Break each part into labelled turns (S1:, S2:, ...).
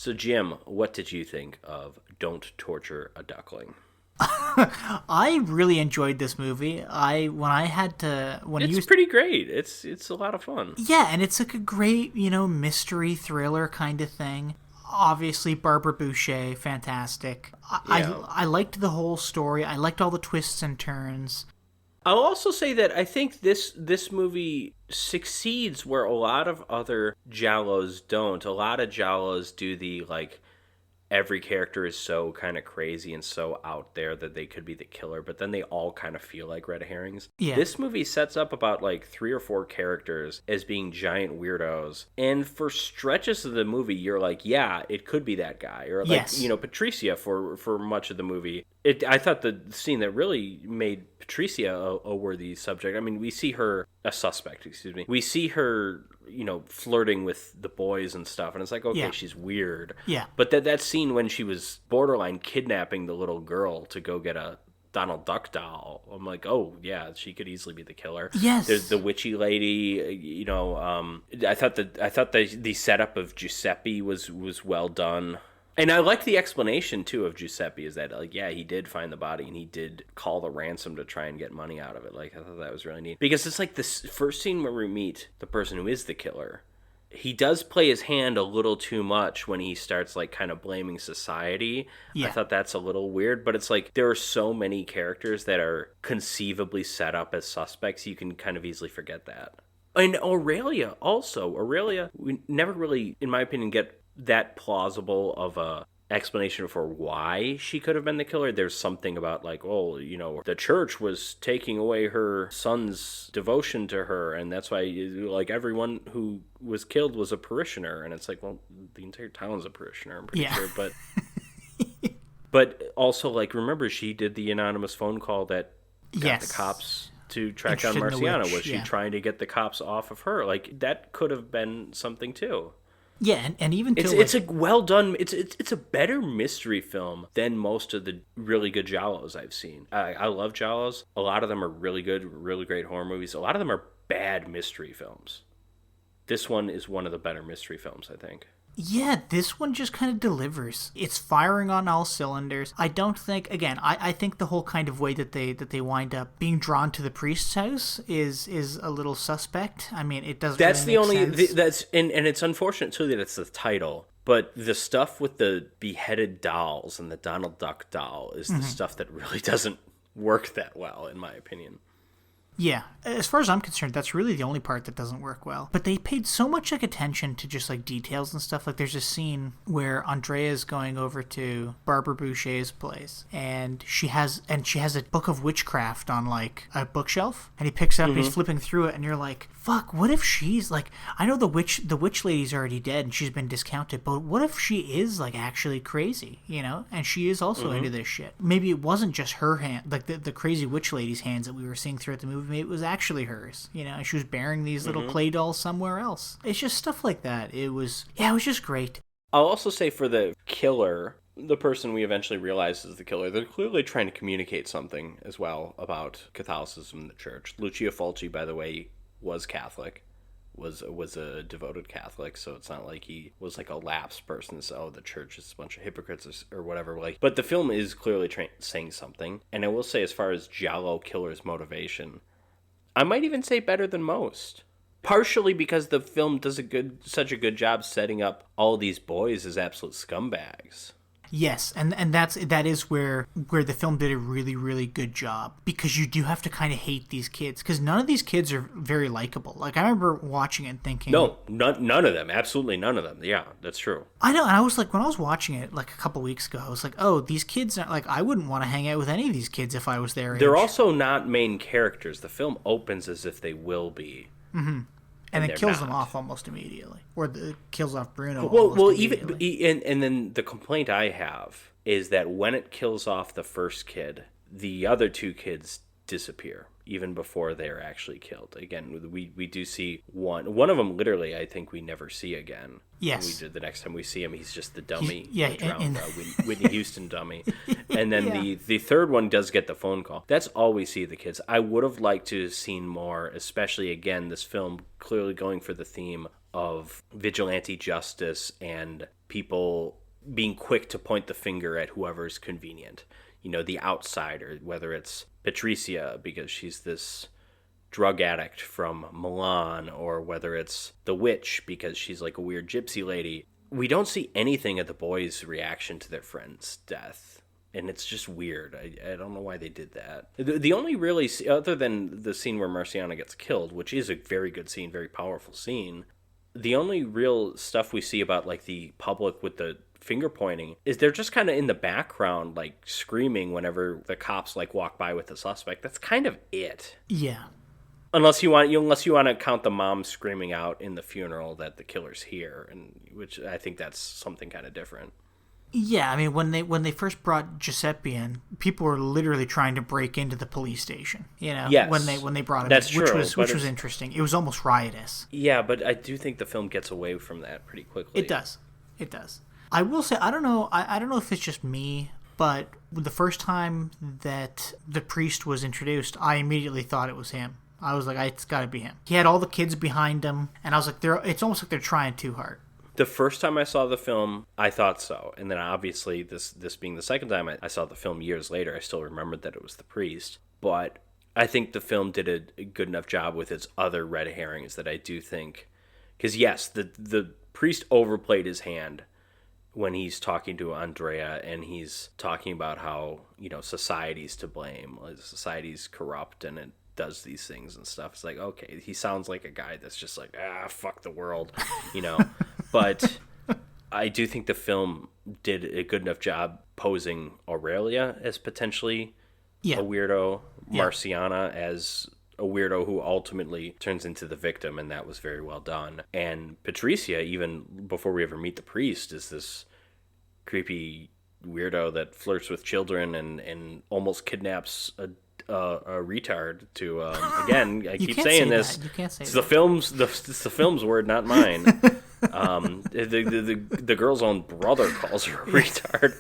S1: So, Jim, what did you think of Don't Torture a Duckling?
S2: I really enjoyed this movie. I when I had to when
S1: It's
S2: you
S1: pretty great. It's a lot of fun.
S2: Yeah, and it's like a great, mystery thriller kind of thing. Obviously Barbara Boucher, fantastic.
S1: Yeah.
S2: I liked the whole story. I liked all the twists and turns.
S1: I'll also say that I think this movie succeeds where a lot of other giallos don't. A lot of giallos do the like every character is so kind of crazy and so out there that they could be the killer, but then they all kind of feel like red herrings.
S2: Yeah.
S1: This movie sets up about like three or four characters as being giant weirdos, and for stretches of the movie, you're like, yeah, it could be that guy, or like
S2: Yes.
S1: Patricia for much of the movie. I thought the scene that really made Patricia a worthy subject. I mean, we see her a suspect. Excuse me. We see her flirting with the boys and stuff, and it's like, okay,
S2: Yeah.
S1: she's weird.
S2: Yeah.
S1: But that scene when she was borderline kidnapping the little girl to go get a Donald Duck doll, I'm like, oh yeah, she could easily be the killer.
S2: Yes.
S1: There's the witchy lady. I thought the setup of Giuseppe was well done. And I like the explanation too of Giuseppe is that like, yeah, he did find the body and he did call the ransom to try and get money out of it. Like, I thought that was really neat because it's like this first scene where we meet the person who is the killer. He does play his hand a little too much when he starts like kind of blaming society.
S2: Yeah.
S1: I thought that's a little weird, but it's like there are so many characters that are conceivably set up as suspects, you can kind of easily forget that. And Aurelia also. Aurelia, we never really, in my opinion, get that plausible of a explanation for why she could have been the killer. There's something about like, oh, the church was taking away her son's devotion to her, and that's why like everyone who was killed was a parishioner. And it's like, well, the entire town's a parishioner, I'm pretty sure. But also, like, remember she did the anonymous phone call that got the cops to track down Marciana. Was she trying to get the cops off of her? Like, that could have been something too.
S2: Yeah, and even
S1: it's a well done. It's a better mystery film than most of the really good giallos I've seen. I love giallos. A lot of them are really good, really great horror movies. A lot of them are bad mystery films. This one is one of the better mystery films, I think.
S2: Yeah, this one just kind of delivers. It's firing on all cylinders. I don't think, again, I think the whole kind of way that they wind up being drawn to the priest's house is a little suspect. I mean, it doesn't.
S1: That's
S2: really
S1: the
S2: make
S1: only.
S2: sense.
S1: That's and it's unfortunate too that it's the title. But the stuff with the beheaded dolls and the Donald Duck doll is the stuff that really doesn't work that well, in my opinion.
S2: Yeah, as far as I'm concerned, that's really the only part that doesn't work well. But they paid so much like attention to just like details and stuff. Like there's a scene where Andrea's going over to Barbara Boucher's place, and she has a book of witchcraft on like a bookshelf, and he picks it up, and he's flipping through it, and you're like, fuck, what if she's like, I know the witch lady's already dead and she's been discounted, but what if she is like actually crazy, and she is also into this shit. Maybe it wasn't just her hand, like the crazy witch lady's hands that we were seeing throughout the movie. Maybe it was actually hers, and she was bearing these little clay dolls somewhere else. It's just stuff like that. It was just great.
S1: I'll also say for the killer, the person we eventually realize is the killer, they're clearly trying to communicate something as well about Catholicism in the church. Lucio Fulci, by the way, was Catholic, was a devoted Catholic, so it's not like he was like a lapsed person. So the church is a bunch of hypocrites or whatever. Like, but the film is clearly saying something. And I will say, as far as giallo killer's motivation, I might even say better than most. Partially because the film does such a good job setting up all these boys as absolute scumbags.
S2: Yes, and that is where the film did a really, really good job, because you do have to kind of hate these kids, because none of these kids are very likable. Like, I remember watching it and thinking...
S1: No, none of them. Absolutely none of them. Yeah, that's true.
S2: I know, and I was like, when I was watching it like a couple weeks ago, I was like, oh, these kids are like, I wouldn't want to hang out with any of these kids if I was their age.
S1: They're also not main characters. The film opens as if they will be.
S2: Mm-hmm. And it kills them off almost immediately. Or it kills off Bruno immediately.
S1: And then the complaint I have is that when it kills off the first kid, the other two kids disappear, even before they're actually killed. Again, we do see one of them literally, I think we never see again.
S2: Yes.
S1: The next time we see him, he's just the dummy. Whitney Houston dummy. And then the third one does get the phone call. That's all we see of the kids. I would have liked to have seen more, especially, again, this film clearly going for the theme of vigilante justice and people being quick to point the finger at whoever's convenient. You know, the outsider, whether it's Patricia because she's this drug addict from Milan, or whether it's the witch because she's like a weird gypsy lady. We don't see anything of the boys' reaction to their friend's death. And it's just weird. I don't know why they did that. The only really, other than the scene where Marciana gets killed, which is a very good scene, very powerful scene, the only real stuff we see about like the public with the finger pointing is they're just kind of in the background, like screaming whenever the cops like walk by with the suspect. That's kind of it.
S2: Yeah.
S1: Unless you want to count the mom screaming out in the funeral that the killer's here, and which I think that's something kind of different.
S2: Yeah, I mean, when they first brought Giuseppe in, people were literally trying to break into the police station. You know,
S1: yes,
S2: when they brought him
S1: that's
S2: in, which
S1: true,
S2: was interesting. It was almost riotous.
S1: Yeah, but I do think the film gets away from that pretty quickly.
S2: It does. I will say, I don't know if it's just me, but the first time that the priest was introduced, I immediately thought it was him. I was like, it's got to be him. He had all the kids behind him, and I was like, it's almost like they're trying too hard.
S1: The first time I saw the film, I thought so. And then obviously, this being the second time I saw the film years later, I still remembered that it was the priest. But I think the film did a good enough job with its other red herrings that I do think... Because yes, the priest overplayed his hand when he's talking to Andrea, and he's talking about how, you know, society's to blame. Society's corrupt, and it does these things and stuff. It's like, okay, he sounds like a guy that's just like, fuck the world, you know. But I do think the film did a good enough job posing Aurelia as potentially a weirdo, Marciana as a weirdo who ultimately turns into the victim, and that was very well done. And Patricia, even before we ever meet the priest, is this creepy weirdo that flirts with children and almost kidnaps a retard to again. I keep saying this.
S2: You can't say
S1: it's
S2: that.
S1: It's the film's word, not mine. The girl's own brother calls her a retard.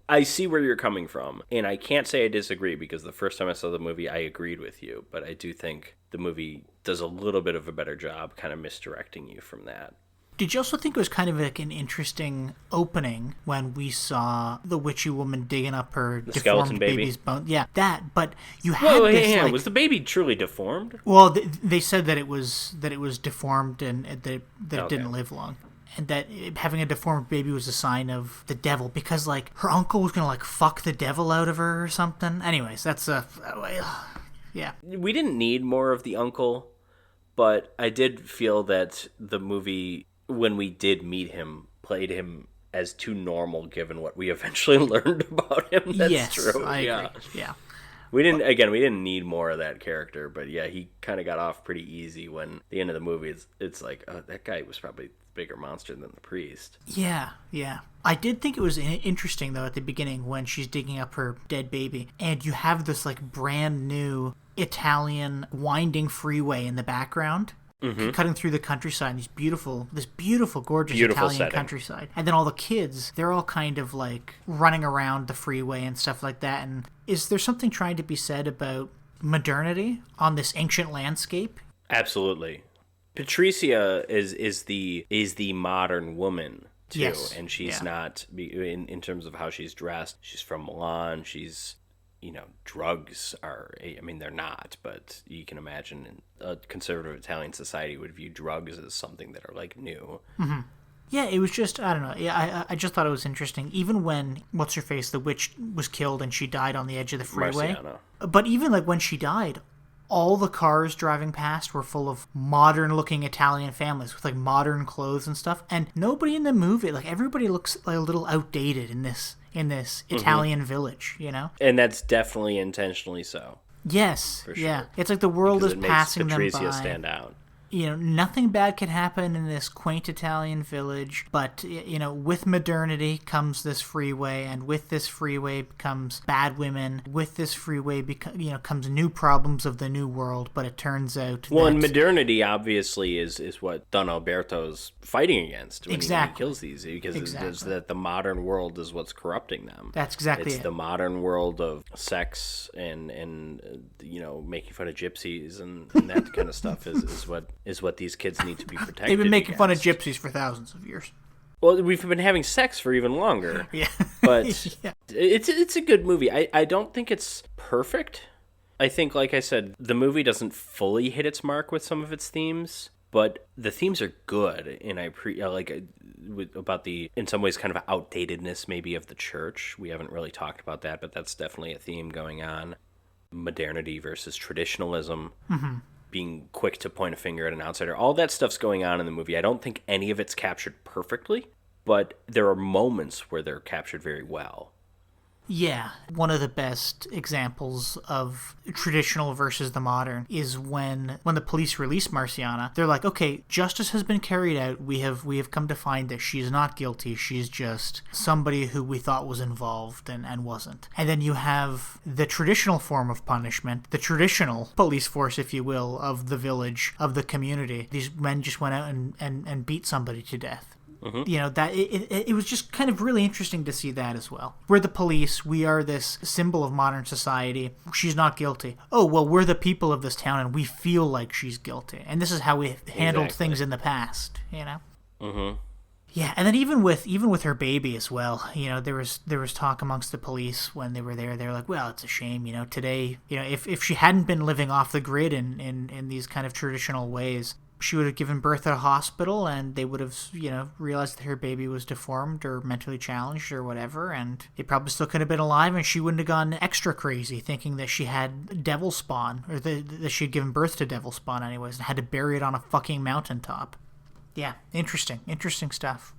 S1: I see where you're coming from, and I can't say I disagree, because the first time I saw the movie, I agreed with you, but I do think the movie does a little bit of a better job kind of misdirecting you from that.
S2: Did you also think it was kind of like an interesting opening when we saw the witchy woman digging up her deformed baby's bone? Yeah, that. But you had
S1: was the baby truly deformed?
S2: Well, they said that it was deformed and that it didn't live long, and that having a deformed baby was a sign of the devil, because like her uncle was gonna like fuck the devil out of her or something. Anyways, that's yeah.
S1: We didn't need more of the uncle, but I did feel that the movie, when we did meet him, played him as too normal given what we eventually learned about him. That's true.
S2: I agree. Yeah.
S1: We didn't need more of that character, but yeah, he kind of got off pretty easy when at the end of the movie it's like, that guy was probably a bigger monster than the priest.
S2: Yeah. I did think it was interesting though at the beginning when she's digging up her dead baby, and you have this like brand new Italian winding freeway in the background. Mm-hmm. Cutting through the countryside, and this beautiful, gorgeous Italian
S1: setting.
S2: Countryside. And then all the kids, they're all kind of like running around the freeway and stuff like that. And is there something trying to be said about modernity on this ancient landscape?
S1: Absolutely. Patricia is the modern woman too,
S2: yes.
S1: And she's not in terms of how she's dressed. She's from Milan. She's, you know, drugs are, I mean, they're not, but you can imagine a conservative Italian society would view drugs as something that are, like, new.
S2: Mm-hmm. Yeah, it was just, I don't know. Yeah, I just thought it was interesting. Even when, what's-her-face, the witch was killed and she died on the edge of the freeway.
S1: Marciana.
S2: But even, like, when she died, all the cars driving past were full of modern-looking Italian families with, like, modern clothes and stuff. And nobody in the movie, like, everybody looks, like, a little outdated in this Italian village, you know?
S1: And that's definitely intentionally so.
S2: Yes,
S1: for sure.
S2: Yeah. It's like the world
S1: because
S2: is passing them by.
S1: Patricia stand out.
S2: You know, nothing bad can happen in this quaint Italian village, but, you know, with modernity comes this freeway, and with this freeway comes bad women. With this freeway, comes new problems of the new world, but it turns out
S1: and modernity, obviously, is what Don Alberto's fighting against when he kills these, because it's that the modern world is what's corrupting them.
S2: That's exactly
S1: It's the modern world of sex and you know, making fun of gypsies and that kind of stuff is what is what these kids need to be protected
S2: They've been making fun of
S1: against.
S2: gypsies for thousands of years.
S1: Well, we've been having sex for even longer.
S2: Yeah.
S1: But
S2: Yeah.
S1: it's a good movie. I don't think it's perfect. I think, like I said, the movie doesn't fully hit its mark with some of its themes, but the themes are good. And about the, in some ways, kind of outdatedness maybe of the church. We haven't really talked about that, but that's definitely a theme going on. Modernity versus traditionalism. Mm-hmm. Being quick to point a finger at an outsider. All that stuff's going on in the movie. I don't think any of it's captured perfectly, but there are moments where they're captured very well.
S2: Yeah, one of the best examples of traditional versus the modern is when the police release Marciana. They're like, okay, justice has been carried out. We have come to find that she's not guilty. She's just somebody who we thought was involved and wasn't. And then you have the traditional form of punishment, the traditional police force, if you will, of the village, of the community. These men just went out and beat somebody to death. Mm-hmm. You know, that it was just kind of really interesting to see that as well. We're the police. We are this symbol of modern society. She's not guilty. Oh, well, we're the people of this town, and we feel like she's guilty. And this is how we handled things in the past, you know? Mm-hmm. Yeah, and then even with her baby as well, you know, there was talk amongst the police when they were there. They were like, well, it's a shame, you know, today, you know, if she hadn't been living off the grid in these kind of traditional ways, she would have given birth at a hospital, and they would have, you know, realized that her baby was deformed or mentally challenged or whatever, and it probably still could have been alive, and she wouldn't have gone extra crazy thinking that she had devil spawn, or that she had given birth to devil spawn anyways, and had to bury it on a fucking mountaintop. Yeah, interesting stuff.